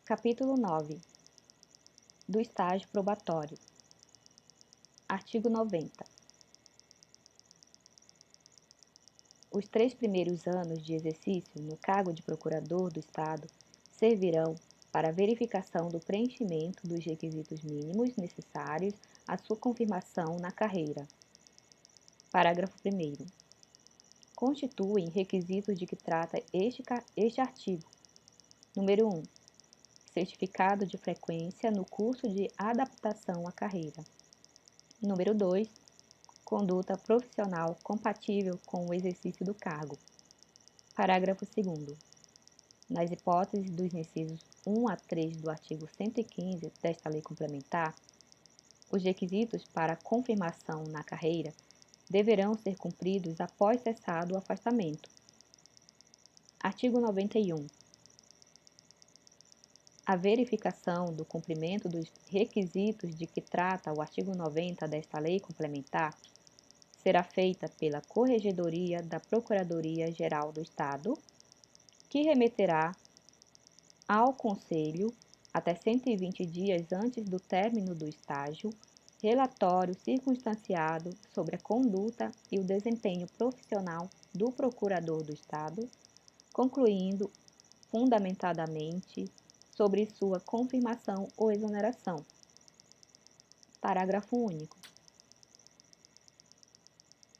Capítulo 9. Do estágio probatório. Artigo 90. Os 3 primeiros anos de exercício no cargo de Procurador do Estado servirão para a verificação do preenchimento dos requisitos mínimos necessários à sua confirmação na carreira. Parágrafo 1º. Constituem requisitos de que trata este artigo. Número 1. Certificado de frequência no curso de adaptação à carreira. Número 2. Conduta profissional compatível com o exercício do cargo. Parágrafo 2º. Nas hipóteses dos incisos 1 a 3 do artigo 115 desta lei complementar, os requisitos para confirmação na carreira deverão ser cumpridos após cessado o afastamento. Artigo 91. A verificação do cumprimento dos requisitos de que trata o artigo 90 desta lei complementar será feita pela Corregedoria da Procuradoria-Geral do Estado, que remeterá ao Conselho, até 120 dias antes do término do estágio, relatório circunstanciado sobre a conduta e o desempenho profissional do Procurador do Estado, concluindo fundamentadamente sobre sua confirmação ou exoneração. Parágrafo único.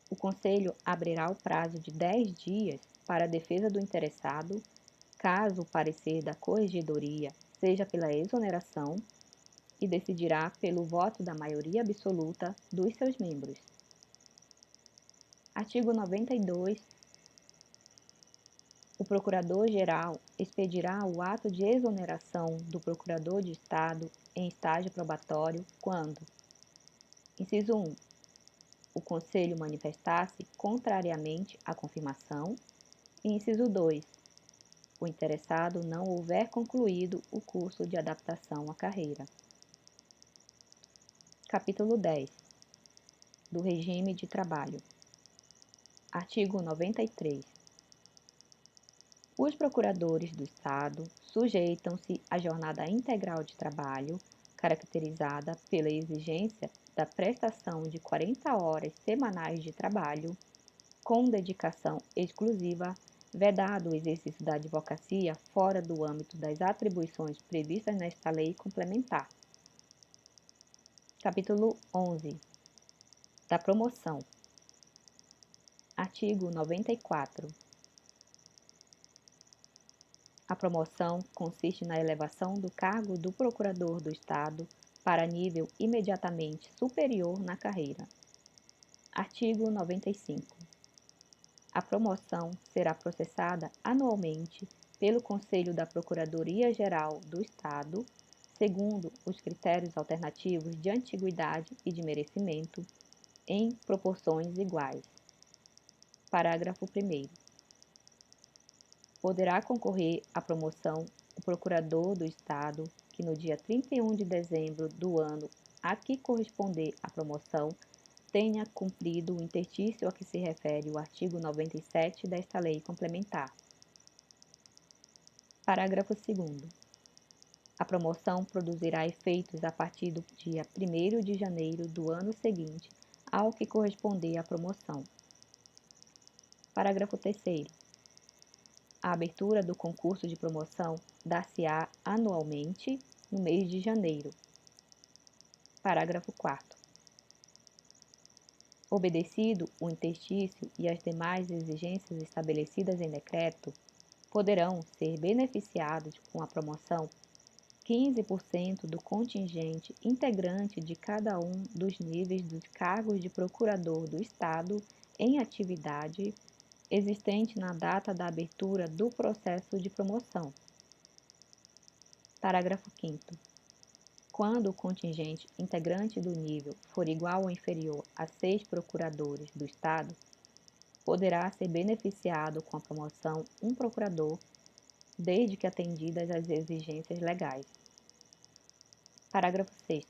O Conselho abrirá o prazo de 10 dias para a defesa do interessado, caso o parecer da Corregedoria seja pela exoneração, e decidirá pelo voto da maioria absoluta dos seus membros. Artigo 92. O Procurador-Geral expedirá o ato de exoneração do Procurador de Estado em estágio probatório quando: inciso 1. O Conselho manifestar-se contrariamente à confirmação, e inciso 2. O interessado não houver concluído o curso de adaptação à carreira. Capítulo 10. Do regime de trabalho. Artigo 93. Os procuradores do Estado sujeitam-se à jornada integral de trabalho, caracterizada pela exigência da prestação de 40 horas semanais de trabalho, com dedicação exclusiva, vedado o exercício da advocacia fora do âmbito das atribuições previstas nesta lei complementar. Capítulo 11. Da promoção. Artigo 94. A promoção consiste na elevação do cargo do Procurador do Estado para nível imediatamente superior na carreira. Artigo 95. A promoção será processada anualmente pelo Conselho da Procuradoria-Geral do Estado, segundo os critérios alternativos de antiguidade e de merecimento, em proporções iguais. Parágrafo 1º. Poderá concorrer à promoção o Procurador do Estado que no dia 31 de dezembro do ano a que corresponder a promoção tenha cumprido o interstício a que se refere o artigo 97 desta lei complementar. Parágrafo 2º. A promoção produzirá efeitos a partir do dia 1º de janeiro do ano seguinte ao que corresponder a promoção. Parágrafo 3º. A abertura do concurso de promoção dar-se-á anualmente no mês de janeiro. Parágrafo 4º. Obedecido o interstício e as demais exigências estabelecidas em decreto, poderão ser beneficiados com a promoção 15% do contingente integrante de cada um dos níveis dos cargos de Procurador do Estado em atividade existente na data da abertura do processo de promoção. Parágrafo 5º. Quando o contingente integrante do nível for igual ou inferior a 6 procuradores do Estado, poderá ser beneficiado com a promoção um procurador, desde que atendidas as exigências legais. Parágrafo 6º.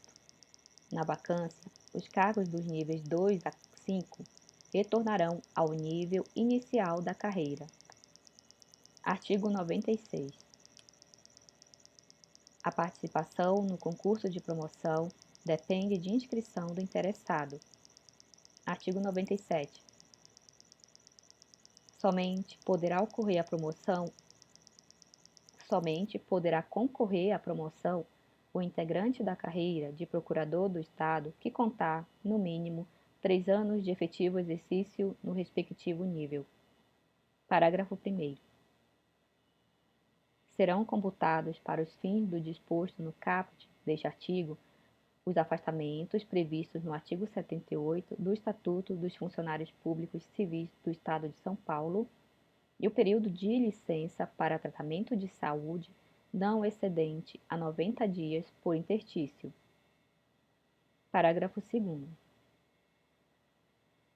Na vacância, os cargos dos níveis 2 a 5 retornarão ao nível inicial da carreira. Artigo 96. A participação no concurso de promoção depende de inscrição do interessado. Artigo 97. Somente poderá concorrer à promoção o integrante da carreira de procurador do Estado que contar, no mínimo, 3 anos de efetivo exercício no respectivo nível. Parágrafo 1º. Serão computados para os fins do disposto no caput deste artigo os afastamentos previstos no artigo 78 do Estatuto dos Funcionários Públicos Civis do Estado de São Paulo e o período de licença para tratamento de saúde não excedente a 90 dias por interstício. Parágrafo 2º.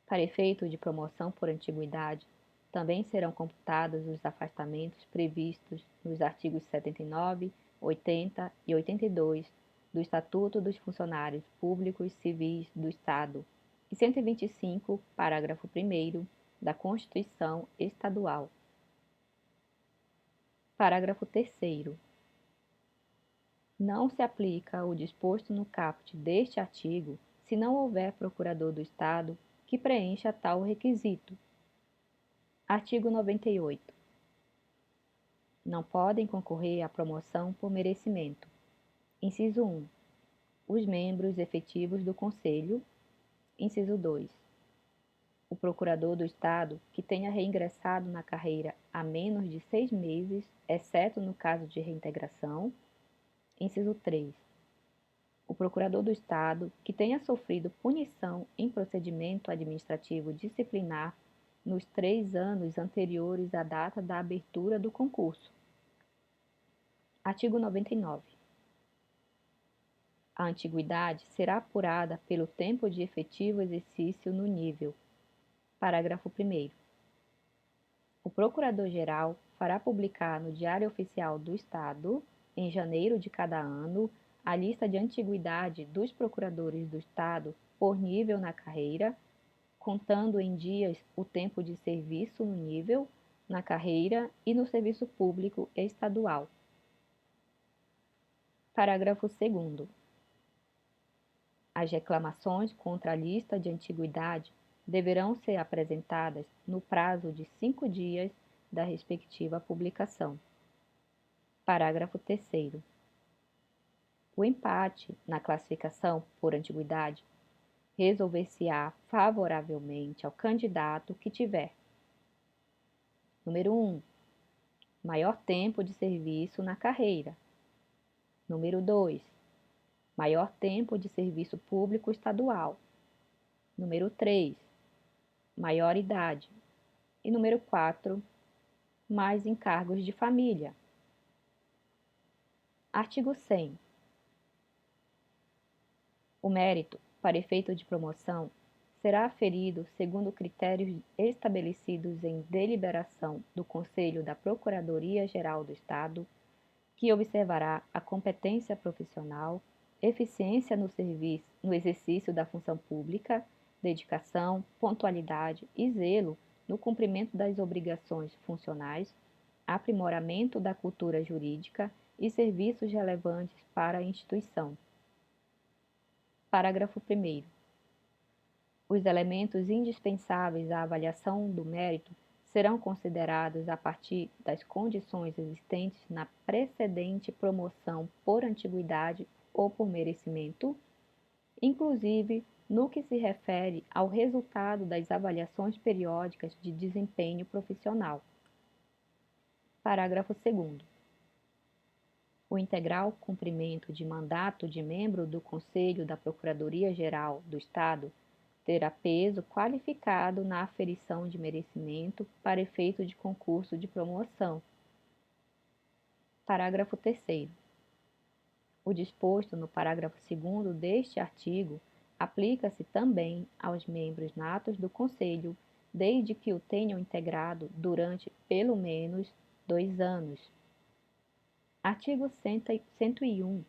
Para efeito de promoção por antiguidade, também serão computados os afastamentos previstos nos artigos 79, 80 e 82 do Estatuto dos Funcionários Públicos Civis do Estado e 125, parágrafo 1º, da Constituição Estadual. Parágrafo 3º. Não se aplica o disposto no caput deste artigo se não houver procurador do Estado que preencha tal requisito. Artigo 98. Não podem concorrer à promoção por merecimento. Inciso 1. Os membros efetivos do Conselho. Inciso 2. O procurador do Estado que tenha reingressado na carreira há menos de 6 meses, exceto no caso de reintegração. Inciso 3. O procurador do Estado que tenha sofrido punição em procedimento administrativo disciplinar nos 3 anos anteriores à data da abertura do concurso. Artigo 99. A antiguidade será apurada pelo tempo de efetivo exercício no nível. Parágrafo 1º. O Procurador-Geral fará publicar no Diário Oficial do Estado, em janeiro de cada ano, a lista de antiguidade dos procuradores do Estado por nível na carreira, contando em dias o tempo de serviço no nível, na carreira e no serviço público estadual. Parágrafo 2º. As reclamações contra a lista de antiguidade deverão ser apresentadas no prazo de 5 dias da respectiva publicação. Parágrafo 3º. O empate na classificação por antiguidade resolver-se-á favoravelmente ao candidato que tiver: número 1. Maior tempo de serviço na carreira. Número 2. Maior tempo de serviço público estadual. Número 3. Maior idade. E número 4. Mais encargos de família. Artigo 100. O mérito, para efeito de promoção, será aferido segundo critérios estabelecidos em deliberação do Conselho da Procuradoria-Geral do Estado, que observará a competência profissional, eficiência no exercício da função pública, dedicação, pontualidade e zelo no cumprimento das obrigações funcionais, aprimoramento da cultura jurídica e serviços relevantes para a instituição. Parágrafo 1º. Os elementos indispensáveis à avaliação do mérito serão considerados a partir das condições existentes na precedente promoção por antiguidade ou por merecimento, inclusive no que se refere ao resultado das avaliações periódicas de desempenho profissional. Parágrafo 2º. O integral cumprimento de mandato de membro do Conselho da Procuradoria-Geral do Estado terá peso qualificado na aferição de merecimento para efeito de concurso de promoção. Parágrafo 3º. O disposto no parágrafo 2º deste artigo aplica-se também aos membros natos do Conselho, desde que o tenham integrado durante pelo menos 2 anos. Artigo 101.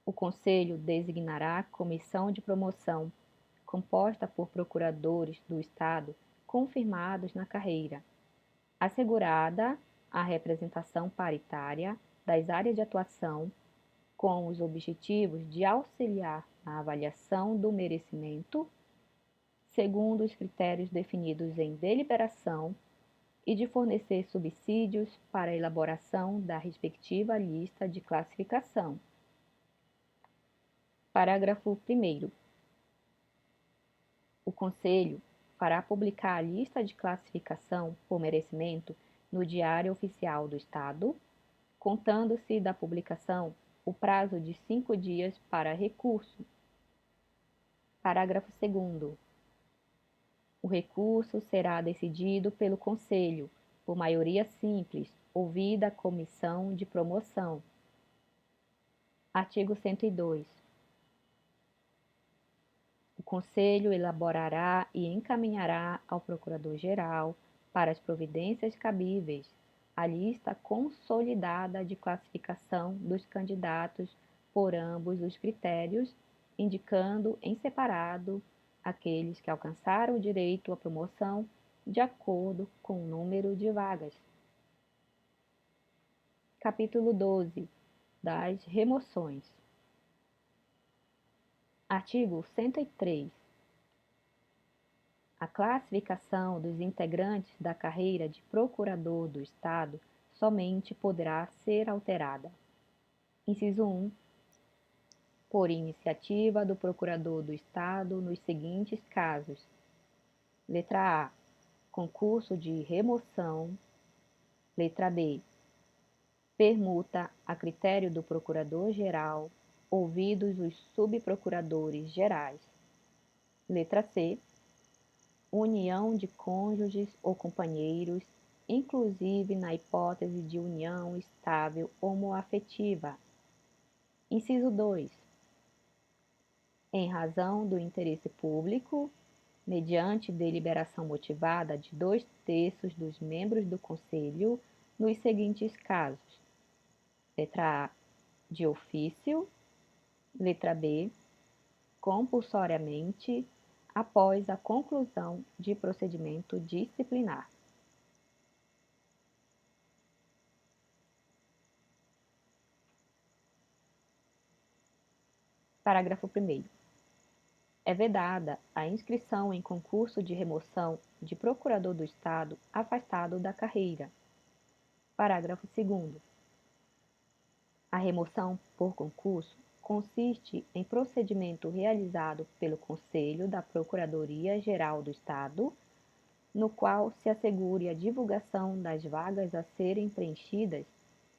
O Conselho designará comissão de promoção, composta por procuradores do Estado confirmados na carreira, assegurada a representação paritária das áreas de atuação com os objetivos de auxiliar na avaliação do merecimento, segundo os critérios definidos em deliberação, e de fornecer subsídios para a elaboração da respectiva lista de classificação. Parágrafo 1º. O Conselho fará publicar a lista de classificação por merecimento no Diário Oficial do Estado, contando-se da publicação o prazo de 5 dias para recurso. Parágrafo 2º. O recurso será decidido pelo Conselho, por maioria simples, ouvida a Comissão de Promoção. Artigo 102. O Conselho elaborará e encaminhará ao Procurador-Geral, para as providências cabíveis, a lista consolidada de classificação dos candidatos por ambos os critérios, indicando em separado aqueles que alcançaram o direito à promoção de acordo com o número de vagas. Capítulo 12. Das remoções. Artigo 103. A classificação dos integrantes da carreira de procurador do Estado somente poderá ser alterada. Inciso 1. Por iniciativa do Procurador do Estado nos seguintes casos. Letra A. Concurso de remoção. Letra B. Permuta a critério do Procurador-Geral, ouvidos os subprocuradores gerais. Letra C. União de cônjuges ou companheiros, inclusive na hipótese de união estável homoafetiva. Inciso 2. Em razão do interesse público, mediante deliberação motivada de 2/3 dos membros do Conselho, nos seguintes casos. Letra A. De ofício. Letra B. Compulsoriamente, após a conclusão de procedimento disciplinar. Parágrafo 1º. É vedada a inscrição em concurso de remoção de procurador do Estado afastado da carreira. Parágrafo 2º. A remoção por concurso consiste em procedimento realizado pelo Conselho da Procuradoria-Geral do Estado, no qual se assegure a divulgação das vagas a serem preenchidas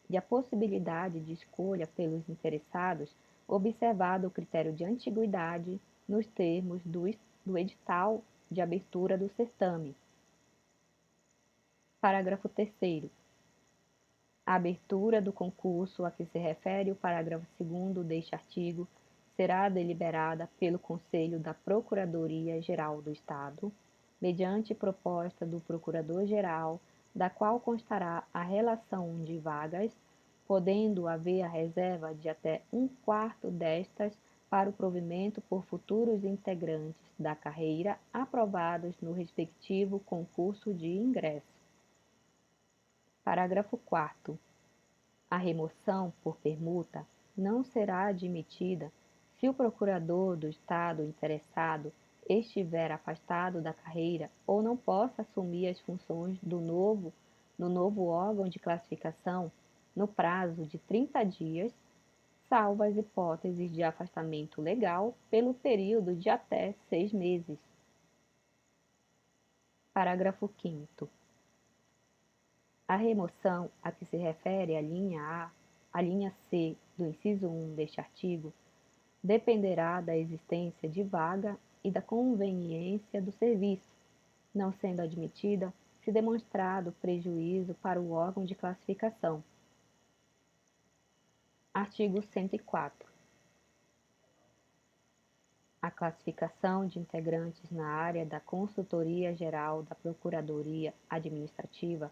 e a possibilidade de escolha pelos interessados, observado o critério de antiguidade nos termos do edital de abertura do certame. Parágrafo 3º. A abertura do concurso a que se refere o parágrafo 2º deste artigo será deliberada pelo Conselho da Procuradoria-Geral do Estado, mediante proposta do Procurador-Geral, da qual constará a relação de vagas, podendo haver a reserva de até 1/4 destas para o provimento por futuros integrantes da carreira aprovados no respectivo concurso de ingresso. Parágrafo 4º. A remoção por permuta não será admitida se o procurador do Estado interessado estiver afastado da carreira ou não possa assumir as funções no novo órgão de classificação no prazo de 30 dias, salvo as hipóteses de afastamento legal pelo período de até 6 meses. Parágrafo 5º. A remoção a que se refere a linha C do inciso 1 deste artigo dependerá da existência de vaga e da conveniência do serviço, não sendo admitida se demonstrado prejuízo para o órgão de classificação. Artigo 104. A classificação de integrantes na área da Consultoria Geral da Procuradoria Administrativa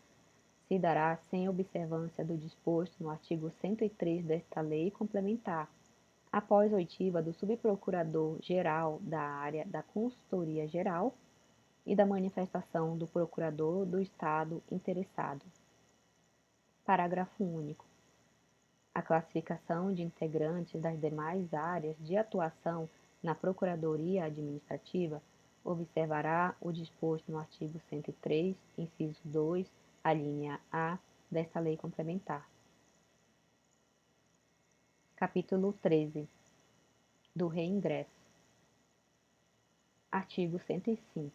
se dará sem observância do disposto no artigo 103 desta lei complementar, após oitiva do subprocurador-geral da área da Consultoria Geral e da manifestação do procurador do Estado interessado. Parágrafo único. A classificação de integrantes das demais áreas de atuação na Procuradoria Administrativa observará o disposto no artigo 103, inciso 2, alínea A, desta lei complementar. Capítulo 13. Do reingresso. Artigo 105.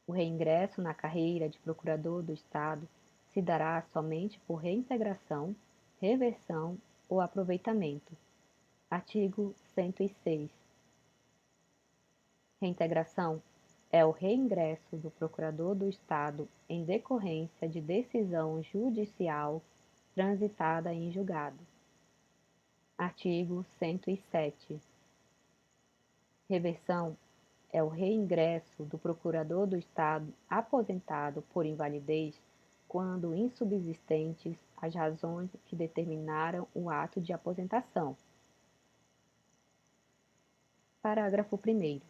O reingresso na carreira de procurador do Estado se dará somente por reintegração, reversão ou aproveitamento. Artigo 106. Reintegração é o reingresso do procurador do Estado em decorrência de decisão judicial transitada em julgado. Artigo 107. Reversão é o reingresso do procurador do Estado aposentado por invalidez quando insubsistentes as razões que determinaram o ato de aposentação. Parágrafo 1º.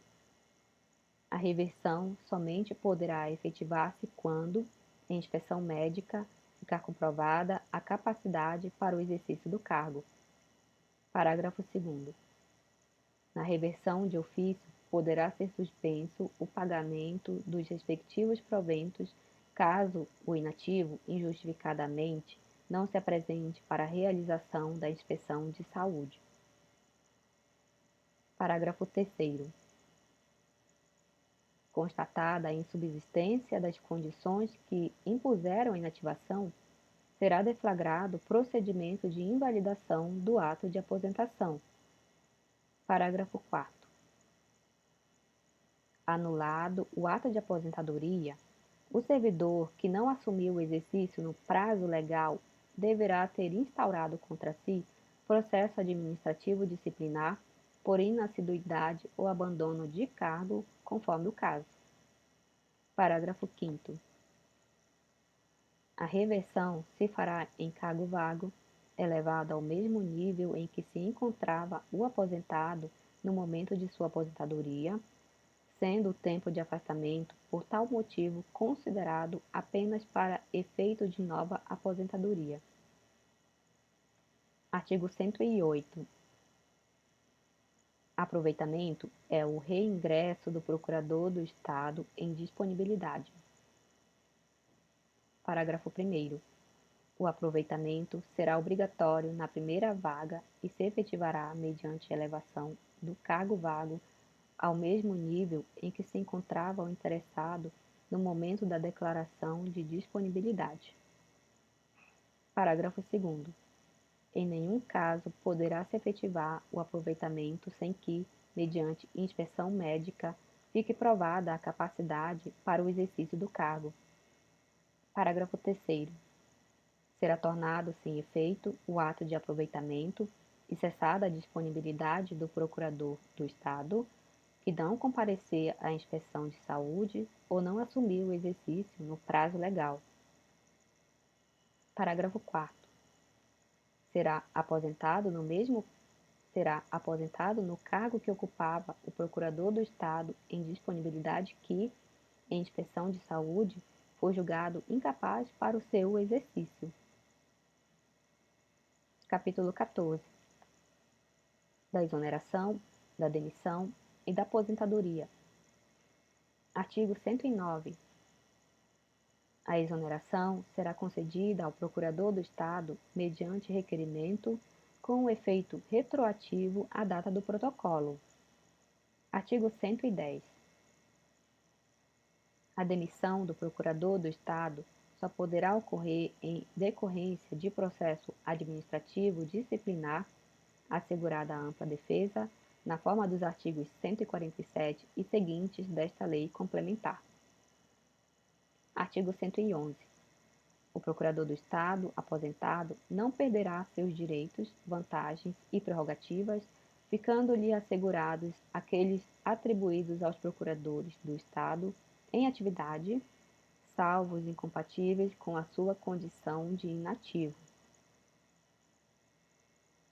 A reversão somente poderá efetivar-se quando, em inspeção médica, ficar comprovada a capacidade para o exercício do cargo. Parágrafo 2º. Na reversão de ofício, poderá ser suspenso o pagamento dos respectivos proventos caso o inativo, injustificadamente, não se apresente para a realização da inspeção de saúde. Parágrafo 3º. Constatada a insubsistência das condições que impuseram a inativação, será deflagrado procedimento de invalidação do ato de aposentação. Parágrafo 4º. Anulado o ato de aposentadoria, o servidor que não assumiu o exercício no prazo legal deverá ter instaurado contra si processo administrativo disciplinar por inassiduidade ou abandono de cargo, conforme o caso. Parágrafo 5º. A reversão se fará em cargo vago, elevado ao mesmo nível em que se encontrava o aposentado no momento de sua aposentadoria, sendo o tempo de afastamento por tal motivo considerado apenas para efeito de nova aposentadoria. Artigo 108. Aproveitamento é o reingresso do procurador do Estado em disponibilidade. Parágrafo 1º. O aproveitamento será obrigatório na primeira vaga e se efetivará mediante elevação do cargo vago ao mesmo nível em que se encontrava o interessado no momento da declaração de disponibilidade. Parágrafo 2º. Em nenhum caso poderá se efetivar o aproveitamento sem que, mediante inspeção médica, fique provada a capacidade para o exercício do cargo. Parágrafo 3º. Será tornado sem efeito o ato de aproveitamento e cessada a disponibilidade do procurador do Estado que não comparecer à inspeção de saúde ou não assumir o exercício no prazo legal. Parágrafo 4º. Será aposentado no cargo que ocupava o procurador do Estado em disponibilidade que, em inspeção de saúde, for julgado incapaz para o seu exercício. Capítulo 14. Da exoneração, da demissão e da aposentadoria. Artigo 109. A exoneração será concedida ao procurador do Estado mediante requerimento com efeito retroativo à data do protocolo. Artigo 110. A demissão do procurador do Estado só poderá ocorrer em decorrência de processo administrativo disciplinar, assegurada a ampla defesa, na forma dos artigos 147 e seguintes desta lei complementar. Artigo 111. O procurador do Estado aposentado não perderá seus direitos, vantagens e prerrogativas, ficando-lhe assegurados aqueles atribuídos aos procuradores do Estado em atividade, salvo os incompatíveis com a sua condição de inativo.